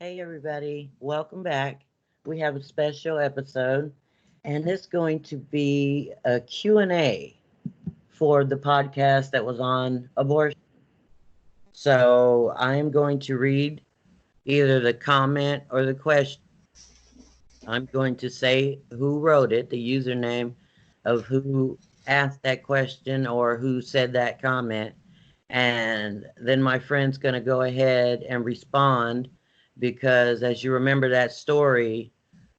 Hey, everybody. Welcome back. We have a special episode, and it's going to be a Q&A for the podcast that was on abortion. So I'm going to read either the comment or the question. I'm going to say who wrote it, the username of who asked that question or who said that comment. And then my friend's going to go ahead and respond because, as you remember, that story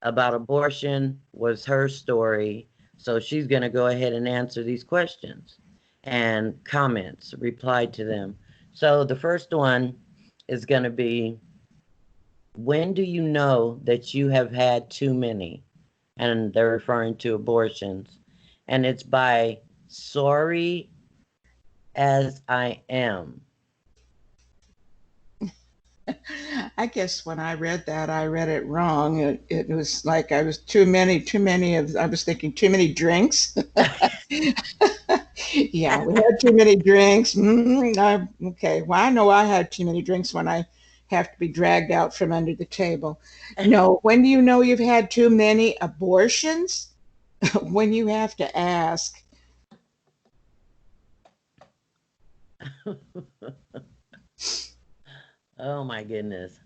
about abortion was her story. So she's going to go ahead and answer these questions and comments, reply to them. So the first one is going to be, when do you know that you have had too many? And they're referring to abortions. And it's by Sorry as I Am. I guess when I read that, I read it wrong. It was like I was too many I was thinking too many drinks. Yeah, we had too many drinks. Okay, well, I know I had too many drinks when I have to be dragged out from under the table. No, when do you know you've had too many abortions? When you have to ask. Oh my goodness.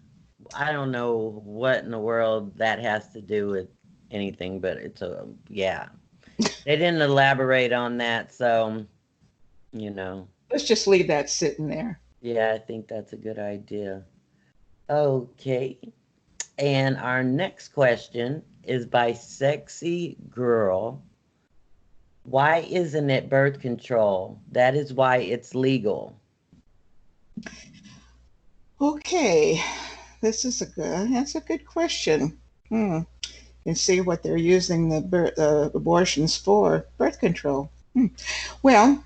I don't know what in the world that has to do with anything, but it's a, yeah. They didn't elaborate on that, so, you know, Let's just leave that sitting there. yeah, I think that's a good idea. Okay. And our next question is by Sexy Girl. Why isn't it birth control? That is why it's legal. Okay, that's a good question. Hmm. And see what they're using the abortions for, birth control. Well,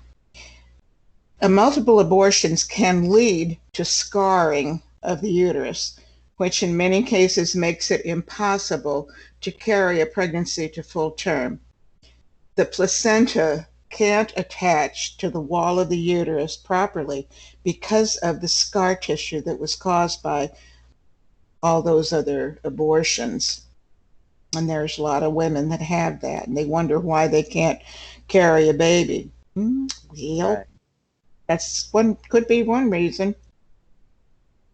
multiple abortions can lead to scarring of the uterus, which in many cases makes it impossible to carry a pregnancy to full term. The placenta can't attach to the wall of the uterus properly because of the scar tissue that was caused by all those other abortions. And there's a lot of women that have that, and they wonder why they can't carry a baby. Well, Right. that's one could be one reason.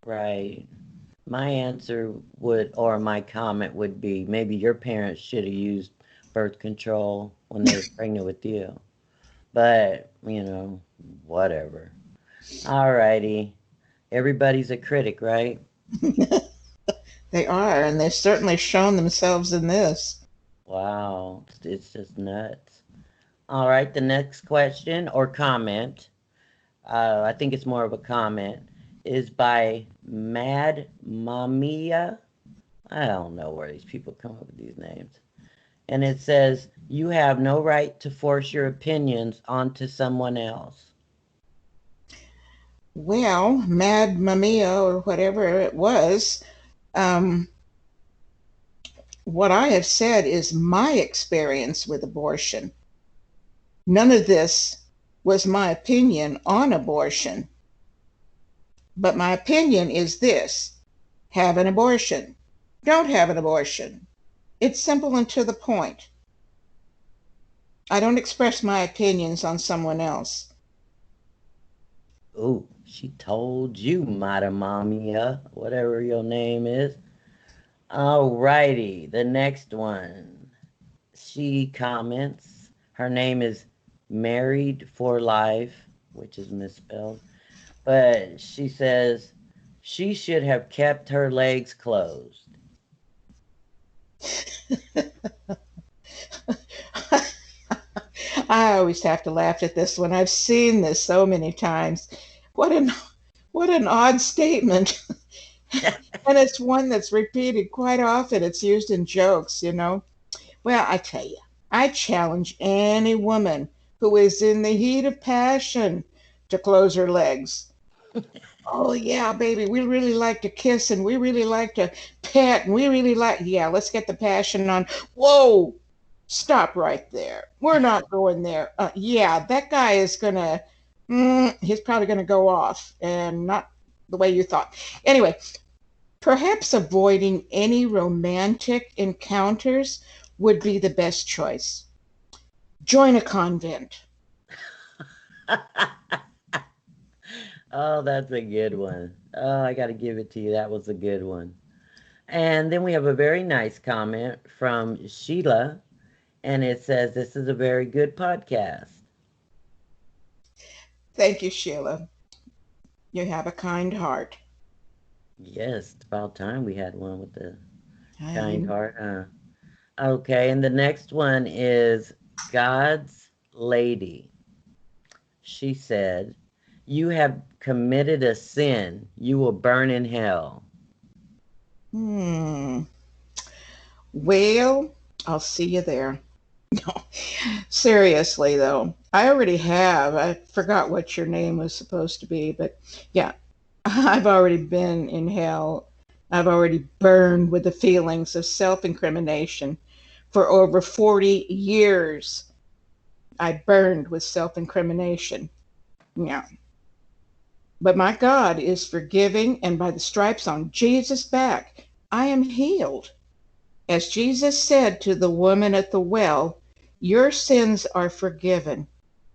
Right. My answer would, or my comment would be, maybe your parents should have used birth control when they were pregnant with you. But, whatever. All righty. Everybody's a critic, right? They are, and they've certainly shown themselves in this. Wow. It's just nuts. All right. The next question or comment, I think it's more of a comment, is by Mad Mamia. I don't know where these people come up with these names. And it says, you have no right to force your opinions onto someone else. Well, Mad Mamiya or whatever it was, um, what I have said is my experience with abortion. None of this was my opinion on abortion, but my opinion is this: have an abortion, don't have an abortion. It's simple and to the point. I don't express my opinions on someone else. Ooh, she told you, Madamamia, whatever your name is. All righty, the next one. She comments, her name is Married for Life, which is misspelled, but she says she should have kept her legs closed. I always have to laugh at this one. I've seen this so many times. What an what an odd statement. And it's one that's repeated quite often. It's used in jokes. Well, I tell you, I challenge any woman who is in the heat of passion to close her legs. Oh, yeah, baby, we really like to kiss and we really like to pet and we really like, yeah, let's get the passion on. Whoa, stop right there. We're not going there. Yeah, that guy is going to, he's probably going to go off and not the way you thought. Anyway, Perhaps avoiding any romantic encounters would be the best choice. Join a convent. Oh, that's a good one. Oh, I got to give it to you. That was a good one. And then we have a very nice comment from Sheila, and it says, "This is a very good podcast." Thank you, Sheila. You have a kind heart. Yes, it's about time we had one with the kind I, heart. Okay, and the next one is God's Lady. She said, "You have committed a sin. You will burn in hell." hmm. Well, I'll see you there. No, seriously though, I already have. I forgot what your name was supposed to be, but yeah, I've already been in hell. I've already burned with the feelings of self incrimination for over 40 years. I burned with self incrimination. Yeah. But my God is forgiving, and by the stripes on Jesus' back, I am healed. As Jesus said to the woman at the well, your sins are forgiven.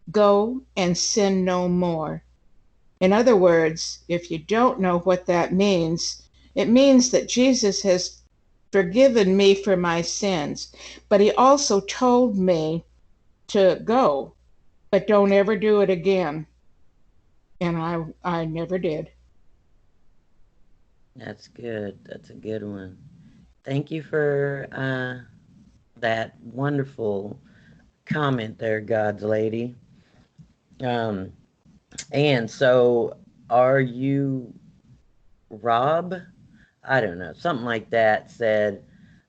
Go and sin no more. In other words, if you don't know what that means, it means that Jesus has forgiven me for my sins, but he also told me to go, but don't ever do it again. And I never did. That's good. That's a good one. Thank you for that wonderful comment there, God's Lady. Um, and so, are you Rob? I don't know. Something like that said,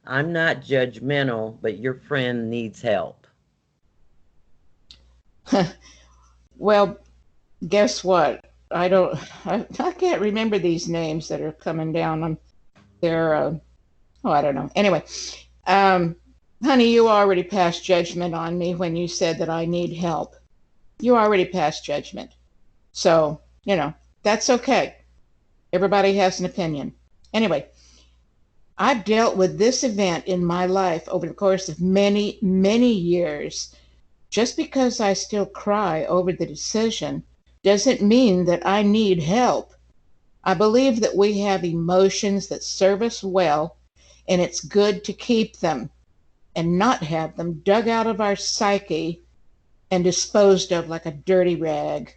"I'm not judgmental, but your friend needs help." Well, guess what? I can't remember these names that are coming down. They're, oh, I don't know. Anyway, um, honey, you already passed judgment on me when you said that I need help. You already passed judgment. So, that's okay. Everybody has an opinion. Anyway, I've dealt with this event in my life over the course of many, many years. Just because I still cry over the decision doesn't mean that I need help. I believe that we have emotions that serve us well, and it's good to keep them and not have them dug out of our psyche and disposed of like a dirty rag.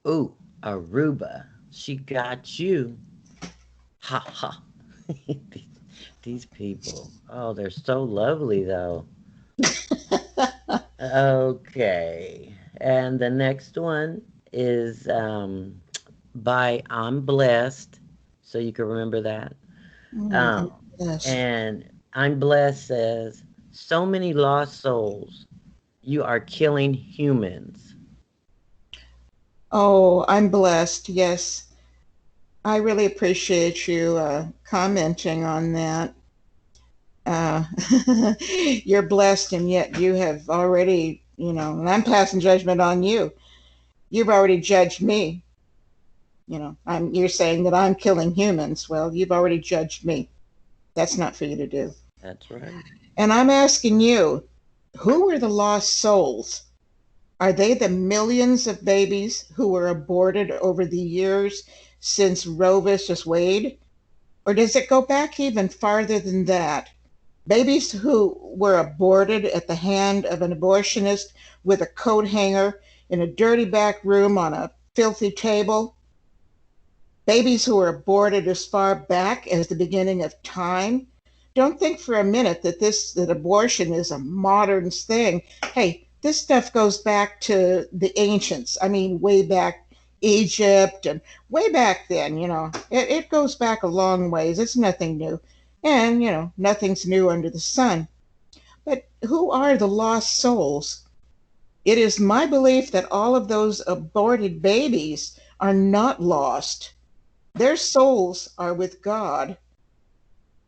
Ooh, Aruba. She got you. Ha ha. These people. Oh, they're so lovely, though. Okay. And the next one is by I'm Blessed. So you can remember that. Mm, Um, yes. and I'm Blessed says, "So many lost souls. You are killing humans." Oh, I'm blessed. Yes. I really appreciate you commenting on that. Uh, you're blessed, and yet you have already, and I'm passing judgment on you. You've already judged me. You're saying that I'm killing humans. Well, you've already judged me. That's not for you to do. That's right. And I'm asking you, who are the lost souls? Are they the millions of babies who were aborted over the years since Roe versus Wade? Or does it go back even farther than that? Babies who were aborted at the hand of an abortionist with a coat hanger in a dirty back room on a filthy table? Babies who were aborted as far back as the beginning of time? Don't think for a minute that abortion is a modern thing. Hey, this stuff goes back to the ancients. I mean, way back Egypt and way back then. It goes back a long ways. It's nothing new, and nothing's new under the sun. But who are the lost souls? It is my belief that all of those aborted babies are not lost. Their souls are with God.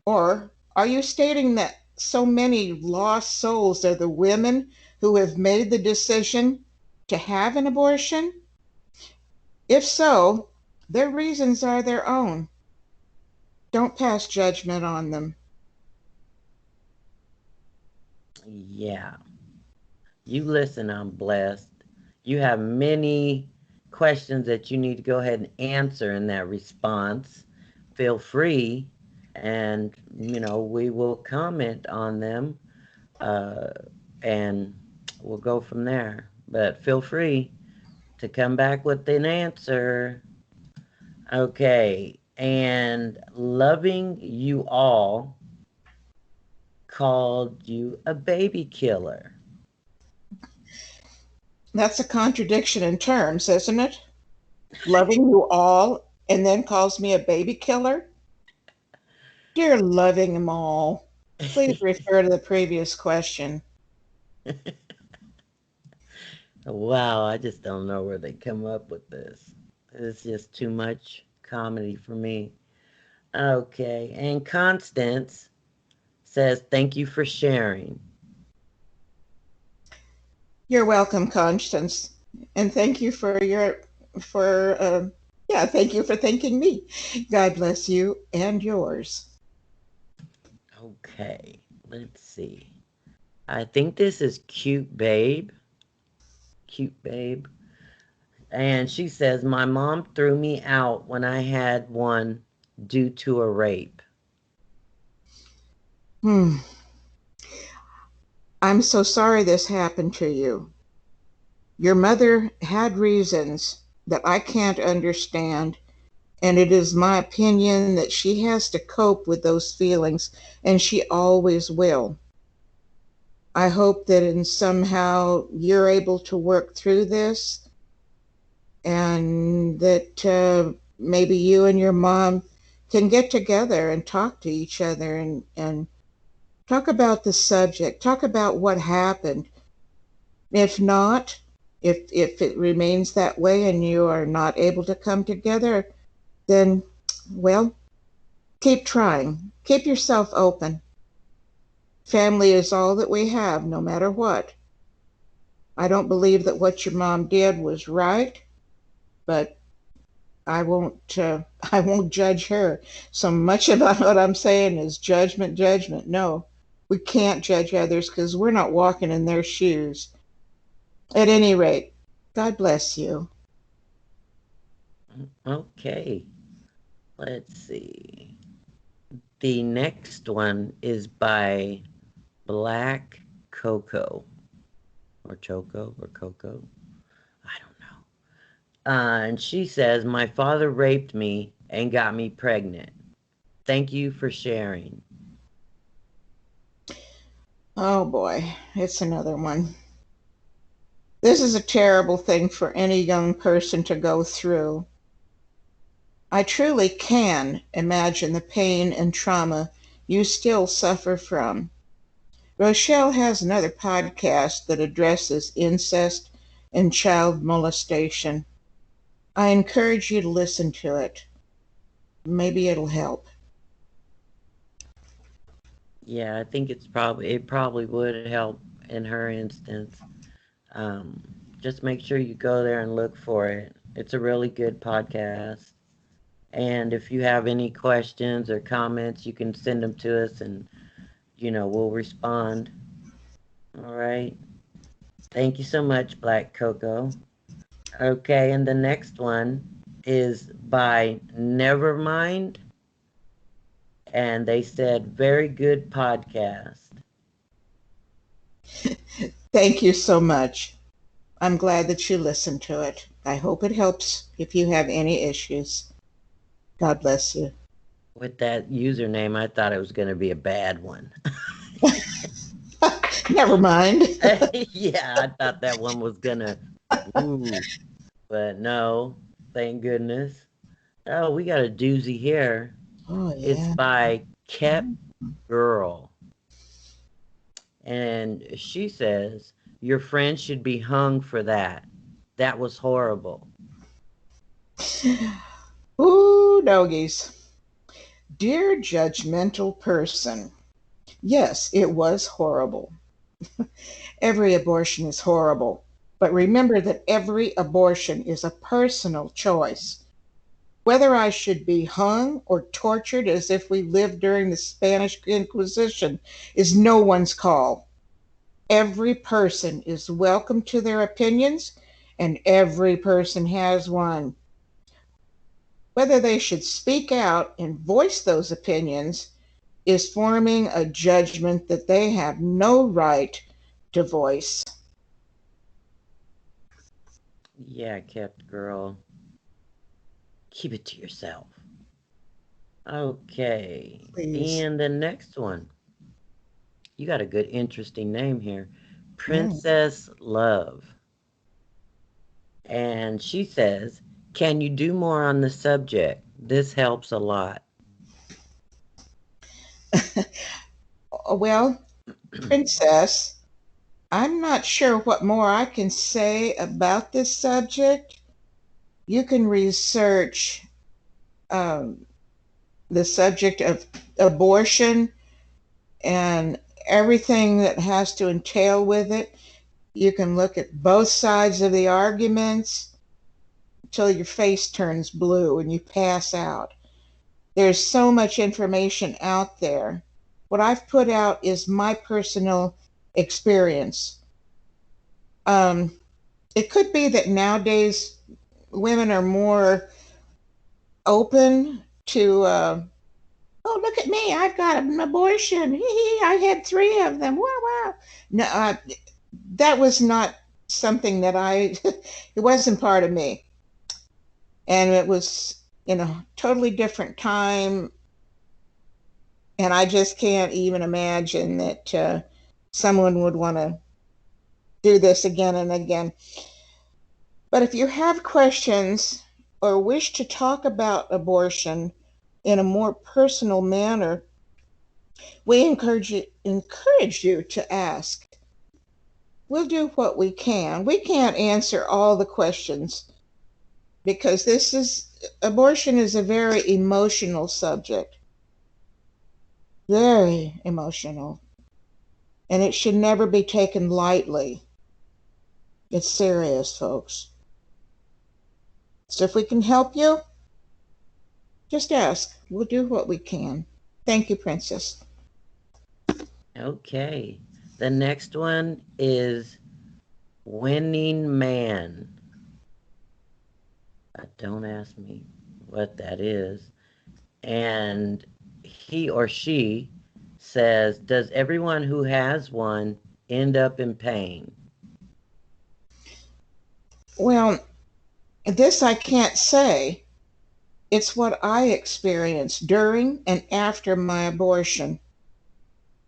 Or are you stating that so many lost souls are the women who have made the decision to have an abortion? If so, their reasons are their own. Don't pass judgment on them. Yeah. You listen, I'm blessed. You have many questions that you need to go ahead and answer in that response. Feel free, and we will comment on them, uh, and we'll go from there. But feel free to come back with an answer. Okay, and loving you all called you a baby killer. That's a contradiction in terms, isn't it? Loving you all and then calls me a baby killer? Dear loving them all, please refer to the previous question. Wow, I just don't know where they come up with this. It's just too much comedy for me. Okay, and Constance says, thank you for sharing. You're welcome, Constance, and thank you for thank you for thanking me. God bless you and yours. Okay, let's see. I think this is Cute Babe. Cute Babe. And she says, my mom threw me out when I had one due to a rape. Hmm. I'm so sorry this happened to you. Your mother had reasons that I can't understand, and it is my opinion that she has to cope with those feelings, and she always will. I hope that in somehow you're able to work through this, and that maybe you and your mom can get together and talk to each other, and talk about the subject, talk about what happened. If not, if it remains that way and you are not able to come together, then, well, keep trying. Keep yourself open. Family is all that we have, no matter what. I don't believe that what your mom did was right, but I won't. I won't judge her. So much about what I'm saying is judgment, judgment. No, we can't judge others because we're not walking in their shoes. At any rate, God bless you. Okay, let's see. The next one is by Black Coco. Or Choco or Coco. I don't know. And she says, my father raped me and got me pregnant. Thank you for sharing. Oh boy, it's another one. This is a terrible thing for any young person to go through. I truly can imagine the pain and trauma you still suffer from. Rochelle has another podcast that addresses incest and child molestation. I encourage you to listen to it. Maybe it'll help. Yeah, I think it probably would help in her instance. Um, just make sure you go there and look for it. It's a really good podcast. And if you have any questions or comments, you can send them to us and, we'll respond. All right. Thank you so much, Black Coco. Okay, and the next one is by Nevermind. And they said, very good podcast. Thank you so much. I'm glad that you listened to it. I hope it helps if you have any issues. God bless you. With that username, I thought it was going to be a bad one. Never mind. Yeah, I thought that one was going to, ooh, but no, thank goodness. Oh, we got a doozy here. Oh, It's yeah. by Kept Girl. And she says, your friend should be hung for that. That was horrible. Ooh, doggies. Dear judgmental person, yes, it was horrible. Every abortion is horrible. But remember that every abortion is a personal choice. Whether I should be hung or tortured as if we lived during the Spanish Inquisition is no one's call. Every person is welcome to their opinions, and every person has one. Whether they should speak out and voice those opinions is forming a judgment that they have no right to voice. Yeah, kept girl. Keep it to yourself. Okay. Please. And the next one. You got a good, interesting name here. Mm. Princess Love. And she says, can you do more on the subject? This helps a lot. Well, Princess, I'm not sure what more I can say about this subject. You can research um, the subject of abortion and everything that has to entail with it. You can look at both sides of the arguments until your face turns blue and you pass out. There's so much information out there. What I've put out is my personal experience. Um, it could be that nowadays women are more open to, oh, look at me, I've got an abortion. I had 3 of them. Wow, wow. No, that was not something that it wasn't part of me. And it was in a totally different time. And I just can't even imagine that someone would want to do this again and again. But if you have questions or wish to talk about abortion in a more personal manner, we encourage you to ask. We'll do what we can. We can't answer all the questions because abortion is a very emotional subject. Very emotional. And it should never be taken lightly. It's serious, folks. So if we can help you, just ask. We'll do what we can. Thank you, Princess. Okay. The next one is Winning Man. Don't ask me what that is. And he or she says, does everyone who has one end up in pain? Well, this I can't say. It's what I experienced during and after my abortion.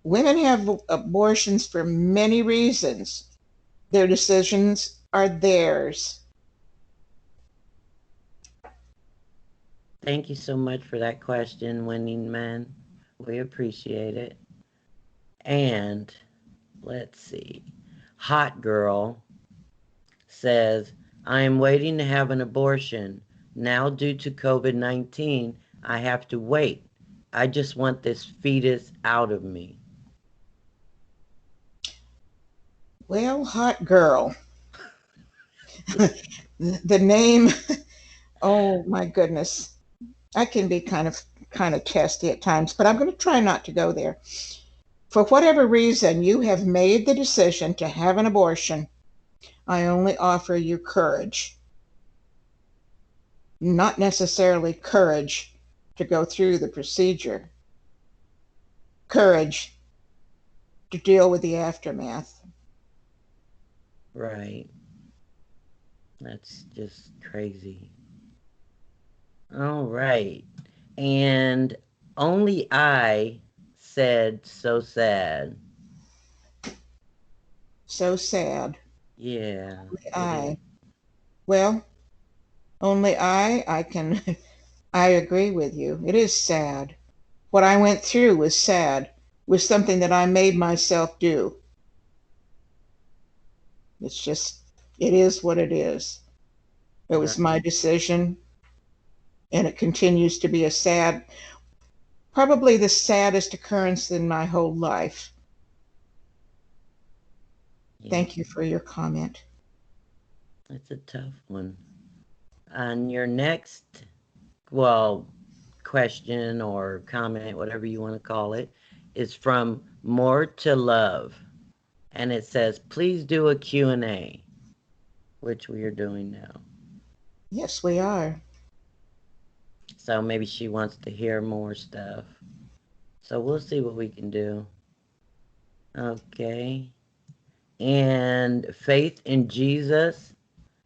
Women have abortions for many reasons. Their decisions are theirs. Thank you so much for that question, Winning Man. We appreciate it. And let's see. Hot Girl says, I am waiting to have an abortion. Now, due to COVID-19, I have to wait. I just want this fetus out of me. Well, hot girl. The name, oh my goodness. I can be kind of testy at times, but I'm going to try not to go there. For whatever reason you have made the decision to have an abortion, I only offer you courage. Not necessarily courage to go through the procedure, courage to deal with the aftermath. Right. That's just crazy. All right. And only I said so sad. So sad. Yeah, it is. I, well, only I can, I agree with you. It is sad. What I went through was sad, was something that I made myself do. It's just, it is what it is. It was my Right. decision, and it continues to be a sad, probably the saddest occurrence in my whole life. Yeah, Thank you for your comment. it's a tough one. And your next well, question or comment, whatever you want to call it, is from More to Love. And it says, please do a Q&A, which we are doing now. Yes, we are. So maybe she wants to hear more stuff. So we'll see what we can do. Okay. And Faith in Jesus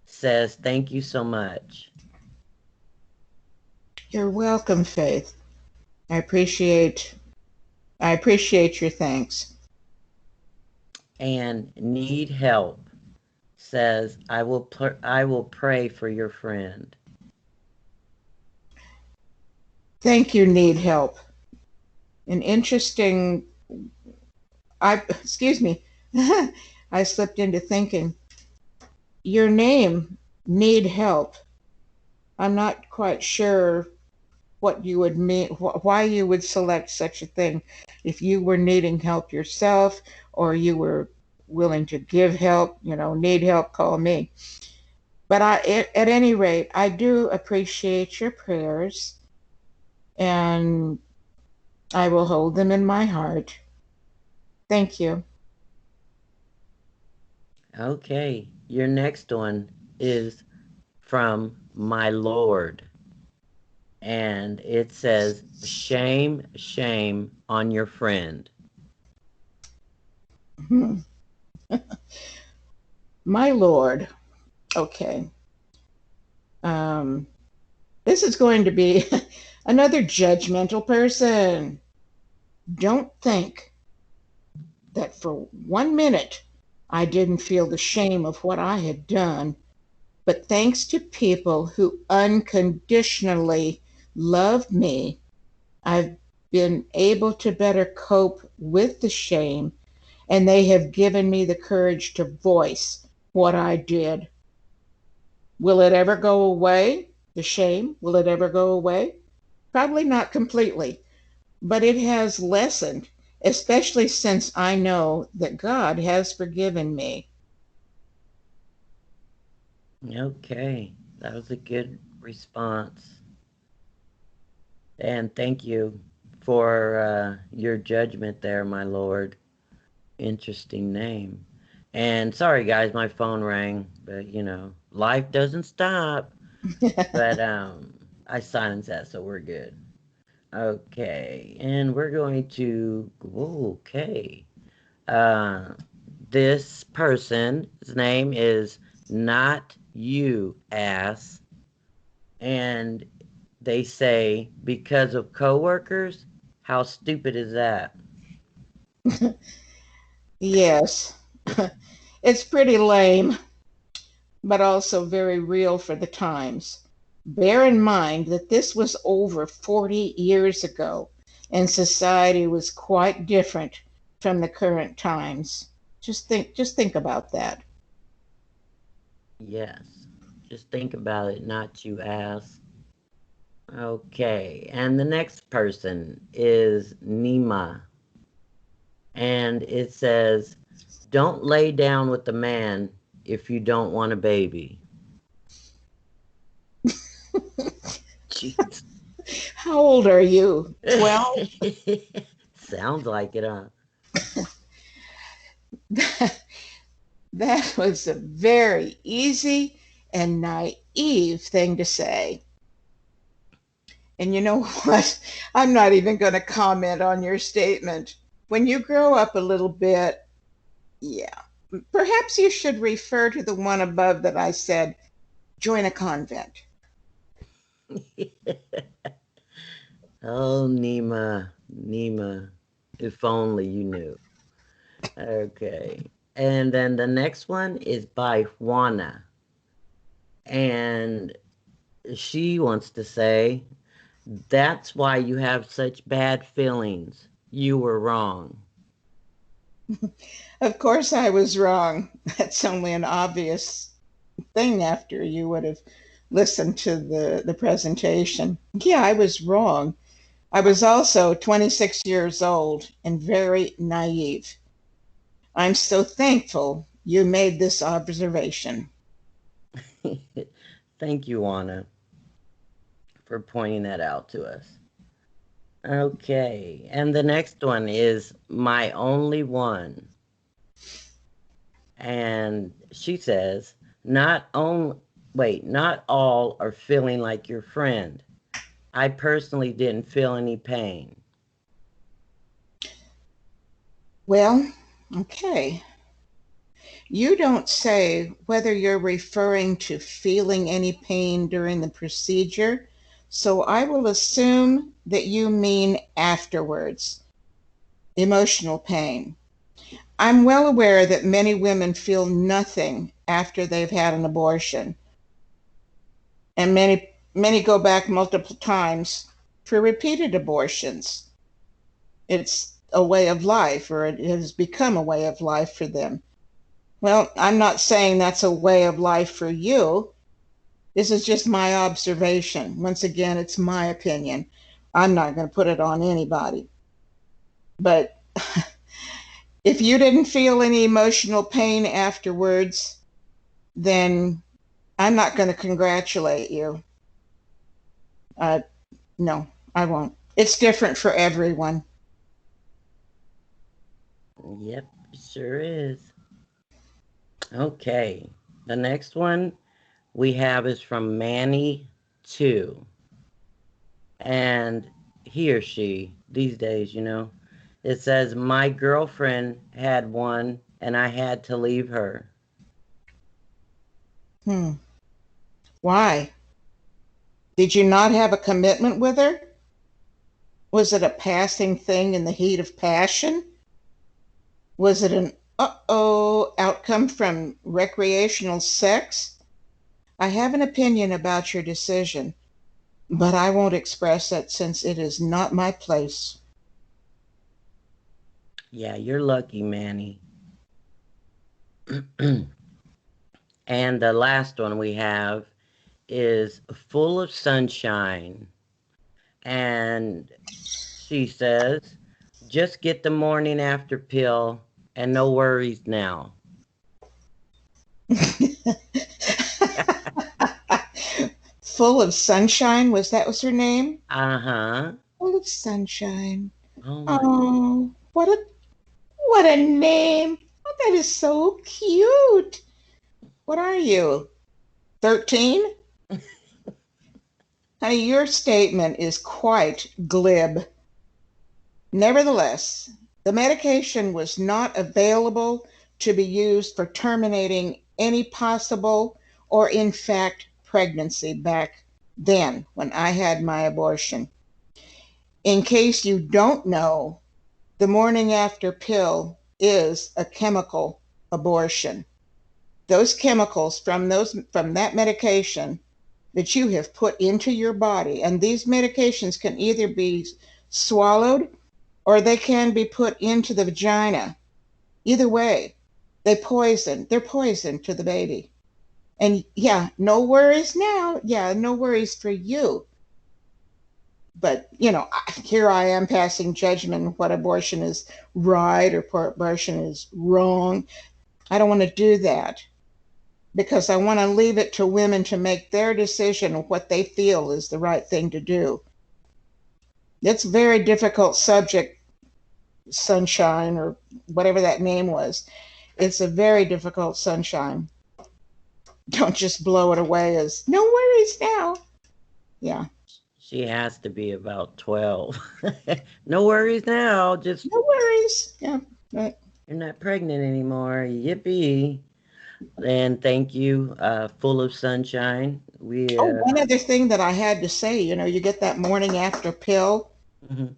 says, thank you so much. You're welcome, Faith. I appreciate your thanks. And Need Help says, I will pray for your friend. Thank you, Need Help. An interesting excuse me. I slipped into thinking. Your name, Need Help. I'm not quite sure what you would mean, why you would select such a thing. If you were needing help yourself or you were willing to give help, need help, call me. But at any rate, I do appreciate your prayers and I will hold them in my heart. Thank you. Okay, your next one is from My Lord. And it says, shame, shame on your friend. My Lord. Okay. This is going to be another judgmental person. Don't think that for 1 minute I didn't feel the shame of what I had done, but thanks to people who unconditionally love me, I've been able to better cope with the shame, and they have given me the courage to voice what I did. Will it ever go away? The shame, will it ever go away? Probably not completely, but it has lessened, especially since I know that God has forgiven me. Okay, that was a good response. And thank you for your judgment there, my Lord. Interesting name. And sorry, guys, my phone rang, but life doesn't stop. But I silenced that, so we're good. Okay, and we're going to. Okay. Uh, this person's name is Not You Ass, and they say, because of coworkers? How stupid is that? Yes, it's pretty lame, but also very real for the times. Bear in mind that this was over 40 years ago, and society was quite different from the current times. Just think about that. Yes. Just think about it, not you ass. Okay, and the next person is Nima, and it says, don't lay down with the man if you don't want a baby. Jeez. How old are you? 12? Sounds like it, huh? That was a very easy and naive thing to say. And you know what? I'm not even going to comment on your statement. When you grow up a little bit, yeah, perhaps you should refer to the one above that I said, join a convent. Oh, Nima, Nima, if only you knew. Okay. And then the next one is by Juana. And she wants to say, that's why you have such bad feelings. You were wrong. Of course, I was wrong. That's only an obvious thing after you would have listened to the presentation. Yeah, I was wrong. I was also 26 years old and very naive. I'm so thankful you made this observation. Thank you, Juana. for pointing that out to us. Okay, and the next one is my only one. And she says, not only, wait, not all are feeling like your friend. I personally didn't feel any pain. Well, okay. You don't say whether you're referring to feeling any pain during the procedure, so I will assume that you mean afterwards, emotional pain. I'm well aware that many women feel nothing after they've had an abortion, and many go back multiple times for repeated abortions. It's a way of life, or it has become a way of life for them. Well, I'm not saying that's a way of life for you. This is just my observation. Once again, it's my opinion. I'm not going to put it on anybody. But if you didn't feel any emotional pain afterwards, then I'm not going to congratulate you. Uh, no, I won't. It's different for everyone. Yep, sure is. Okay, the next one we have is from Manny 2. And he or she, these days, it says, my girlfriend had one and I had to leave her. Why? Did you not have a commitment with her? Was it a passing thing in the heat of passion? Was it an uh-oh outcome from recreational sex? I have an opinion about your decision, but I won't express it since it is not my place. Yeah, you're lucky, Manny. And the last one we have is full of sunshine. And she says, just get the morning after pill and no worries now. Full of sunshine, was her name? Uh-huh. Full of sunshine. Oh my. Oh, what a name. Oh, that is so cute. What are you? 13? Honey, your statement is quite glib. Nevertheless, the medication was not available to be used for terminating any possible or, in fact, pregnancy back then when I had my abortion. In case you don't know, the morning after pill is a chemical abortion. Those chemicals from that medication that you have put into your body, and these medications can either be swallowed or they can be put into the vagina. Either way, they're poison to the baby. And yeah, no worries now. Yeah, no worries for you. But, here I am passing judgment what abortion is right or abortion is wrong. I don't want to do that because I want to leave it to women to make their decision of what they feel is the right thing to do. It's a very difficult subject, Sunshine, or whatever that name was. It's a very difficult, Sunshine. Don't just blow it away as no worries now. Yeah. She has to be about 12. No worries now. Just No worries. Yeah. Right. you're not pregnant anymore. Yippee. And thank you, full of sunshine. We Oh, one other thing that I had to say, you get that morning after pill. mhm.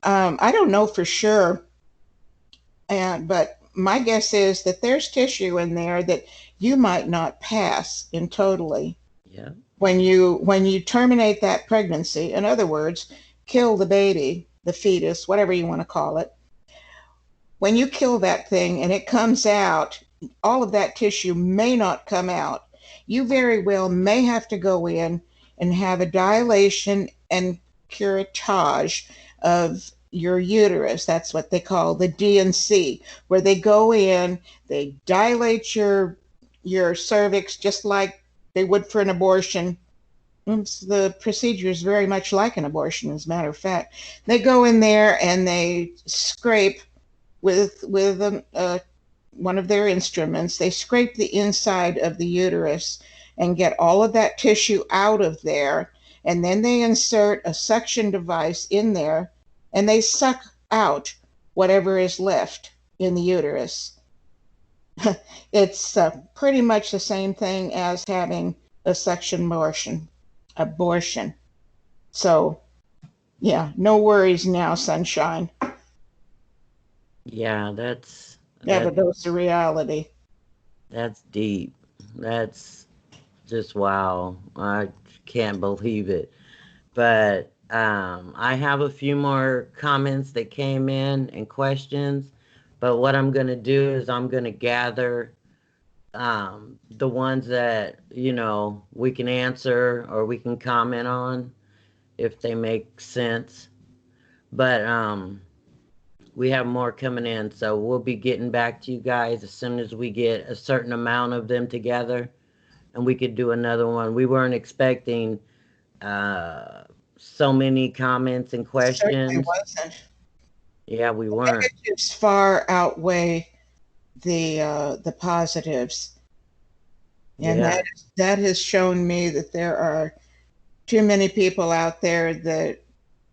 I don't know for sure, but my guess is that there's tissue in there that you might not pass in totally. Yeah. When you terminate that pregnancy, in other words, kill the baby, the fetus, whatever you want to call it. When you kill that thing and it comes out, all of that tissue may not come out. You very well may have to go in and have a dilation and curettage of your uterus. That's what they call the D&C, where they go in, they dilate your cervix just like they would for an abortion, The procedure is very much like an abortion, as a matter of fact. They go in there and they scrape with one of their instruments. They scrape the inside of the uterus and get all of that tissue out of there, and then they insert a suction device in there, and they suck out whatever is left in the uterus. It's pretty much the same thing as having a section abortion. So, yeah, no worries now, sunshine. Yeah, Yeah, but those are reality. that's deep. That's just wow. I can't believe it. But I have a few more comments that came in and questions. But what I'm going to do is I'm going to gather the ones that, we can answer or we can comment on if they make sense. But we have more coming in. So we'll be getting back to you guys as soon as we get a certain amount of them together and we could do another one. We weren't expecting uh, so many comments and Certainly questions. wasn't. Yeah, we weren't. Negatives far outweigh the positives, and Yeah, that has shown me that there are too many people out there that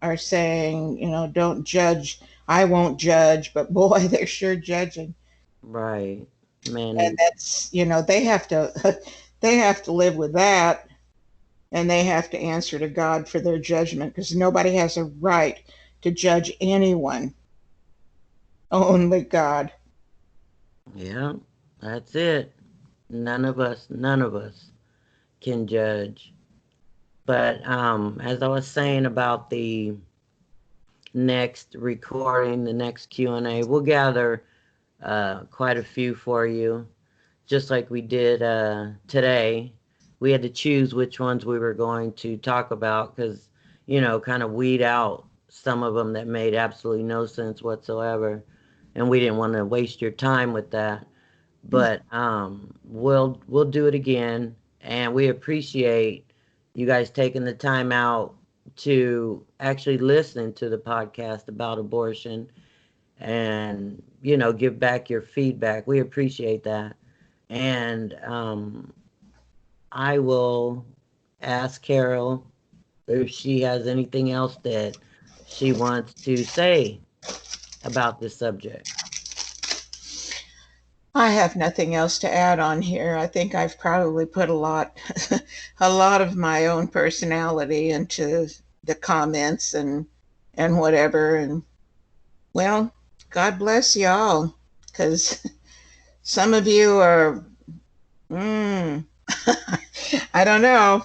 are saying, don't judge. I won't judge, but boy, they're sure judging. right. And Man, that's, they have to they have to live with that, and they have to answer to God for their judgment, because nobody has a right to judge anyone, only God. yeah, that's it. None of us can judge. But as I was saying about the next recording, the next Q&A, we'll gather quite a few for you, just like we did today. We had to choose which ones we were going to talk about because, kind of weed out some of them that made absolutely no sense whatsoever. And we didn't want to waste your time with that. But we'll do it again, and we appreciate you guys taking the time out to actually listen to the podcast about abortion and give back your feedback. We appreciate that. And I will ask Carol if she has anything else that she wants to say about this subject. I have nothing else to add on here. I think I've probably put a lot a lot of my own personality into the comments and whatever, and well, God bless y'all, cuz some of you are mm, I don't know.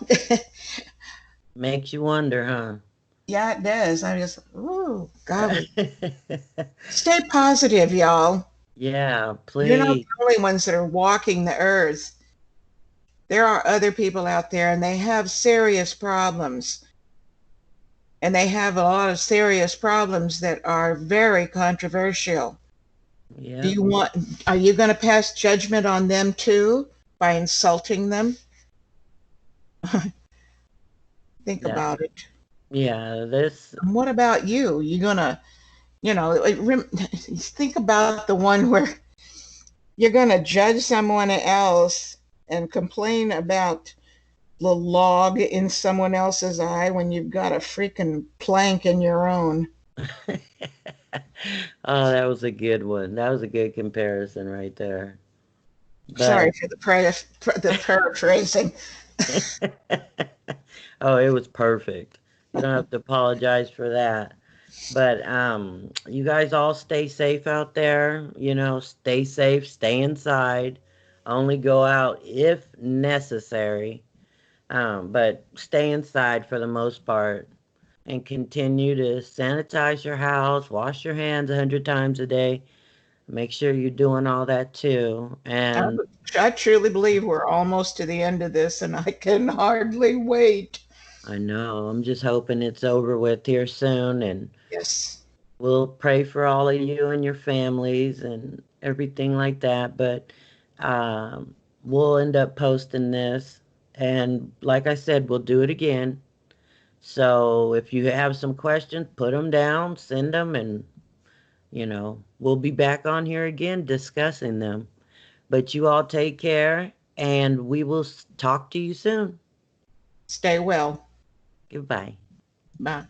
Makes you wonder, Yeah, it does. I'm just, ooh, God, huh? stay positive, y'all. Yeah, You're not please. the only ones that are walking the earth. There are other people out there, and they have serious problems. And they have a lot of serious problems that are very controversial. Do Yep. you want, are you going to pass judgment on them too by insulting them? Think That. about it. Yeah. This. And what about you? You're going to, think about the one where you're going to judge someone else and complain about the log in someone else's eye when you've got a freaking plank in your own. Oh, that was a good one. That was a good comparison right there. Sorry But for the paraphrasing. oh, it was perfect. You don't have to apologize for that. But you guys all stay safe out there. Stay safe, stay inside. Only go out if necessary. But stay inside for the most part and continue to sanitize your house, wash your hands 100 times a day. Make sure you're doing all that too. I, And I truly believe we're almost to the end of this, and I can hardly wait. I know I'm just hoping it's over with here soon. And Yes. we'll pray for all of you and your families and everything like that. But we'll end up posting this. And like I said, we'll do it again. So if you have some questions, put them down, send them, and, we'll be back on here again discussing them. But you all take care, and we will talk to you soon. Stay well. Goodbye. Bye.